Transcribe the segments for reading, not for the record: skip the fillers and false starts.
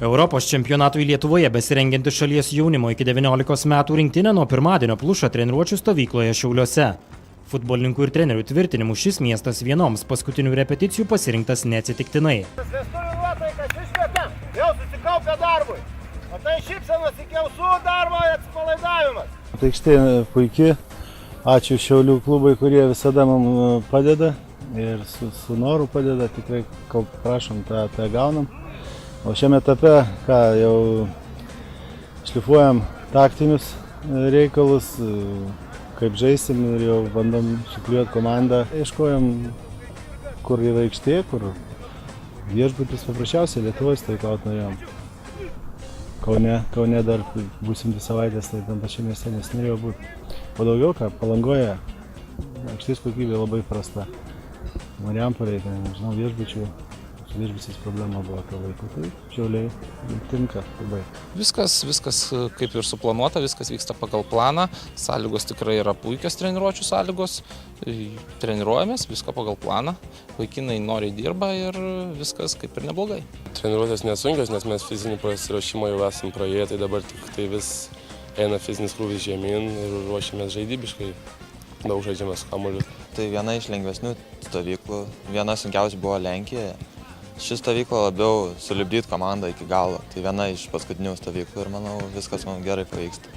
Europos čempionatui Lietuvoje besirengianti šalies jaunimo iki 19 metų rinktinė nuo pirmadienio pluša treniruočių stovykloje Šiauliuose. Futbolininkų ir trenerių tvirtinimu šis miestas vienoms paskutinių repeticijų pasirinktas neatsitiktinai. Vestuvių nuotaikas iškvėpiam, jau susikaupę darbui. O tai šypsenos iki ausų darbo atsipalaidavimas. Aikštė puikiai. Ačiū Šiaulių klubui, kurie visada mums padeda ir su noru padeda. Tikrai, kol prašom, tą gaunam. O šiame etape, jau šlifuojam taktinius reikalus, kaip žaisim ir jau bandom sukliuoti komandą. Ieškojam, kur yra aikštė, kur viešbutis paprasčiausiai Lietuvoje stovyklauti norėjom. Kaune dar būsim 2 savaitės, tai tam pačiame mieste nesinorėjo būti. O daugiau ką, Palangoje aikštės kokybė labai prasta. Marijampolėje, nežinau, viešbučiais problema buvo to laiku, tai Šiauliai tinka labai. Viskas kaip ir suplanuota, viskas vyksta pagal planą, sąlygos tikrai yra puikios treniruočių sąlygos, treniruojamės, viską pagal planą, vaikinai noriai dirba ir viskas kaip ir neblogai. Treniruotės nesunkios, nes mes fizinį pasiruošimą jau esam praėję, tai dabar tik tai vis eina fizinis krūvis žemyn ir ruošiamės žaidybiškai, daug žaidžiame su kamuoliu. Tai viena iš lengvesnių stovyklų, viena sunkiausia buvo Lenkijoje. Ši stovykla labiau sulipdyti komandą iki galo, tai viena iš paskutinių stovyklų ir manau viskas man gerai pavyksta.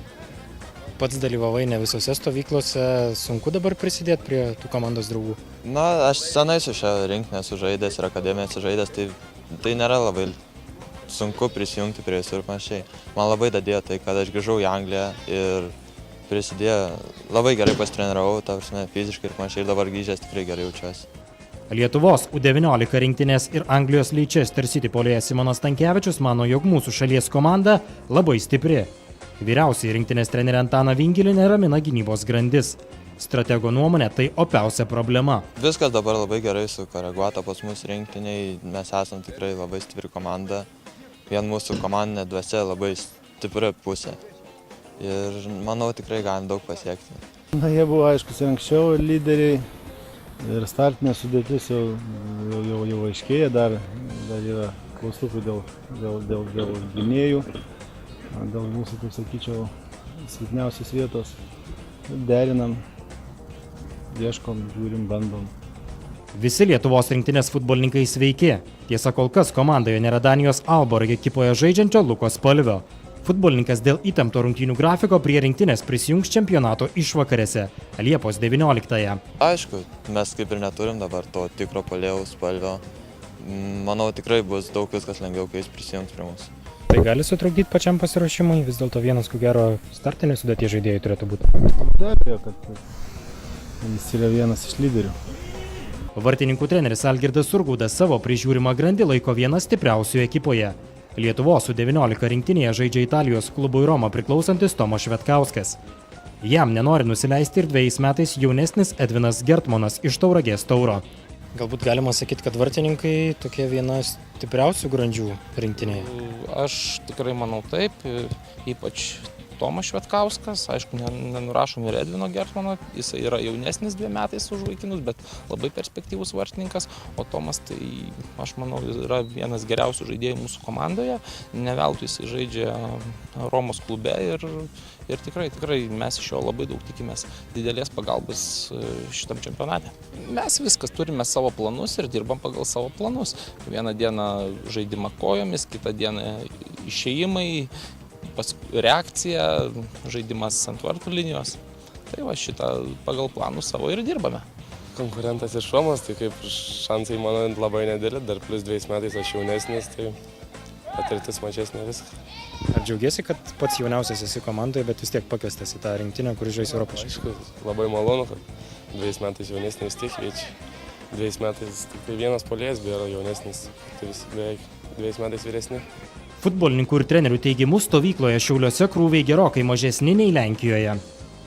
Pats dalyvavai ne visose stovyklose, sunku dabar prisidėti prie tų komandos draugų? Na, aš senai su šia rinktinė sužaidęs ir akademiją sužaidęs, tai nėra labai sunku prisijungti prie visur ir panašiai. Man labai dadėjo tai, kad aš grįžau į Angliją ir prisidėjo, labai gerai pasitreniravau, fiziškai ir panašiai, ir dabar grįžęs tikrai gerai jaučiuosi. Lietuvos U19 rinktinės ir Anglijos Leicester City puolėjas Simonas Stankevičius mano, jog mūsų šalies komanda labai stipri. Vyriausiai rinktinės trenerį Antaną Vingilį neramina gynybos grandis. Stratego nuomonė tai opiausia problema. Viskas dabar labai gerai sukoreguota pas mus rinktiniai, mes esam tikrai labai stipri komanda. Vien mūsų komandinė dvasia labai stipri pusė. Ir manau tikrai galim daug pasiekti. Na, jie buvo aiškus ir anksčiau lyderiai. Ir startinė sudėtis jau aiškėja, dar yra klaustukų dėl gynėjų, dėl mūsų, kaip sakyčiau, silpniausios vietos. Derinam, ieškom, žiūrim, bandom. Visi Lietuvos rinktinės futbolininkai sveiki. Tiesa, kol kas komandoje nėra Danijos Aalborg ekipoje žaidžiančio Luko Spalvio. Futbolininkas dėl įtempto rungtynių grafiko prie rinktinės prisijungs čempionato išvakarėse Liepos 19-ąją. Aišku, mes kaip ir neturim dabar to tikro puolėjo Spalvio. Manau, tikrai bus daug viskas lengviau, kai jis prisijungs prie mūsų. Tai gali sutrukdyti pačiam pasiruošimui? Vis dėlto vienas, ko gero, startinės sudėties žaidėjai turėtų būti. Be abejo, kad jis yra vienas iš lyderių. Vartininkų treneris Algirdas Surgaudas savo prižiūrimą grandį laiko vienas stipriausių ekipoje. Lietuvos U19 rinktinėje žaidžia Italijos klubui Roma priklausantis Tomas Švetkauskas. Jam nenori nusileisti ir 2 metais jaunesnis Edvinas Gertmanas iš Tauragės Tauro. Galbūt galima sakyti, kad vartininkai tokie viena stipriausių grandžių rinktinėje? Aš tikrai manau taip, ypač Tomas Švetkauskas, aišku, nenurašom ir Edvino Gertmano, jis yra jaunesnis 2 metais už vaikinus, bet labai perspektyvus vartininkas, o Tomas, tai aš manau, yra vienas geriausių žaidėjų mūsų komandoje, ne veltui jis žaidžia Romos klube ir tikrai mes iš jo labai daug tikimės didelės pagalbos šitam čempionate. Mes viskas turime savo planus ir dirbam pagal savo planus. Vieną dieną žaidimą kojomis, kitą dieną išėjimai, reakcija, žaidimas ant vartų linijos. Tai va šitą pagal planus savo ir dirbame. Konkurentas iš Romos, tai kaip šansai mano labai nedėlė, dar plus 2 metais aš jaunesnis, tai patirtis mažesnė viską. Ar džiaugiesi, kad pats jauniausias esi komandoje, bet vis tiek pakviestas į tą rinktinę, kuri žais Europos? Aišku, labai malonu, kad 2 metais jaunesnis vis tiek kviečia. 2 metais tik tai vienas puolėjas yra jaunesnis, tai visi beveik 2 metais vyresni. Futbolininkų ir trenerių teigimu stovykloje Šiauliuose krūviai gerokai mažesni nei Lenkijoje.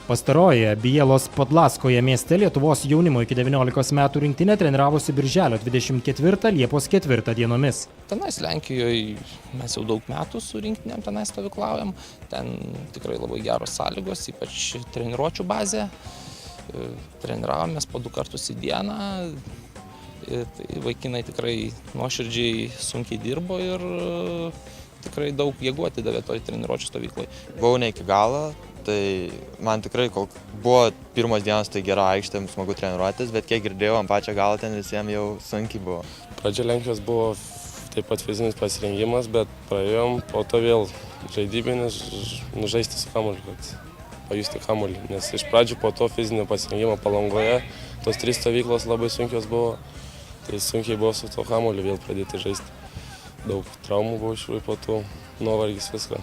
Pastarojoje Bielos Podlaskoje mieste Lietuvos jaunimo iki 19 metų rinktinė treniravosi birželio 24 Liepos 4 dienomis. Tenais Lenkijoje mes jau daug metų su rinktinėm tenais stovyklaujam, ten tikrai labai geros sąlygos, ypač treniruočių bazė. Treniravomės po 2 kartus į dieną. Tai vaikinai tikrai nuoširdžiai sunkiai dirbo ir tikrai daug jėgų atidavė toj treniruočių stovyklai. Buvau ne iki galo, tai man tikrai, kol buvo pirmos dienos, tai gera aikštė, smagu treniruotis, bet kiek girdėjau, ant pačio galo ten visiems jau sunkiai buvo. Pradžia Lenkijos buvo taip pat fizinis pasirengimas, bet praėjom, po to vėl žaidybinis, žaisti su kamuoliu, kad pajusti kamuolį. Nes iš pradžių po to fizinio pasirengimo Palangoje, tos 3 stovyklos labai sunkios buvo, tai sunkiai buvo su to kamuoliu vėl pradėti žaisti. Daug traumų buvo iš po to, nuovargis viską.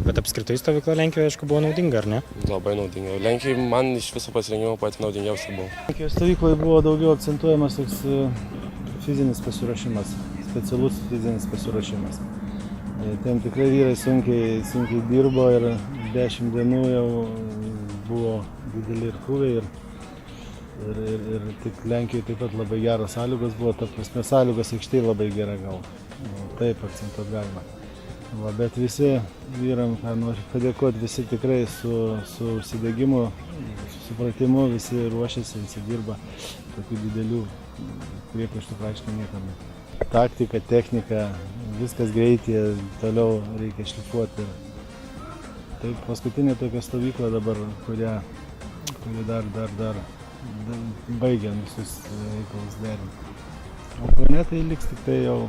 Bet apskritai stovykla Lenkijoje, aišku, buvo naudinga, ar ne? Labai naudinga. Lenkijai man iš viso pasirengimo pati naudingiausia buvo. Lenkijos stovykloje buvo daugiau akcentuojamas toks fizinis pasiruošimas, specialus fizinis pasiruošimas. Ten tikrai vyrai sunkiai dirbo ir 10 dienų jau buvo dideli ir krūviai ir tik Lenkijoje taip pat labai geros sąlygos buvo, ta prasme sąlygos aikštėje labai gera gal. Taip akcentuot galima. Bet visi vyram, noriu padėkoti, visi tikrai su užsidegimu, su supratimu, visi ruošiasi, visi dirba. Tokių didelių priekaištų praktiškai niekam. Taktika, technika, viskas greitai, toliau reikia šlifuoti. Tai paskutinė tokia stovykla dabar, kurie dar baigia visus reikalus derinti. O kaune tai liks tik tai jau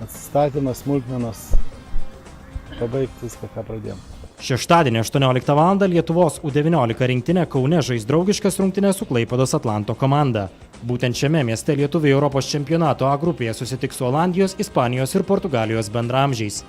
atsistatymas, smulkmenos, pabaigti viską, ką pradėjom. Šeštadienį 18 val. Lietuvos U19 rinktinė Kaune žais draugiškas rungtynes su Klaipėdos Atlanto komanda. Būtent šiame mieste lietuviai Europos čempionato A grupėje susitiks su Olandijos, Ispanijos ir Portugalijos bendraamžiais.